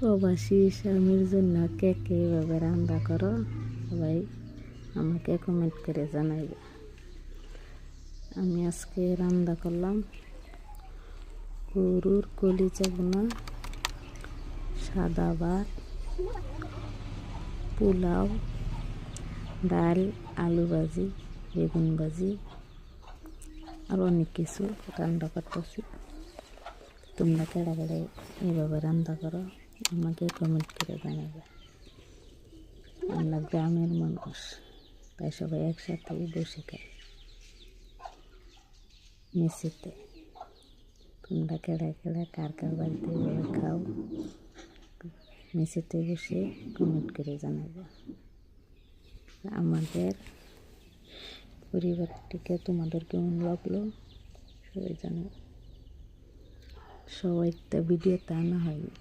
প্রবাসী স্বামীর জন্য কে কে এভাবে রান্না করো সবাই আমাকে কমেন্ট করে জানাইবে। আমি আজকে রান্না করলাম গরুর কলিজা ভুনা, সাদা ভাত, পোলাও, ডাল, আলু ভাজি, বেগুন ভাজি আর অনেক কিছু রান্না করতেছি। তোমরা কেডা কেডা এইভাবে রান্না করো আমাকে কমেন্ট করে জানাবে। আমরা গ্রামের মানুষ, তাই সবাই একসাথে বসে খাই মেসিতে। তোমরা কেডা কেডা কার কার বাড়িতে এইভাবে খাও মেসিতে বসে কমেন্ট করে জানাবে। আমাদের পরিবারটিকে তোমাদের কেমন লাগলো সবাই জানাবে। সবাই তো ভিডিওতে আনা হয়নি।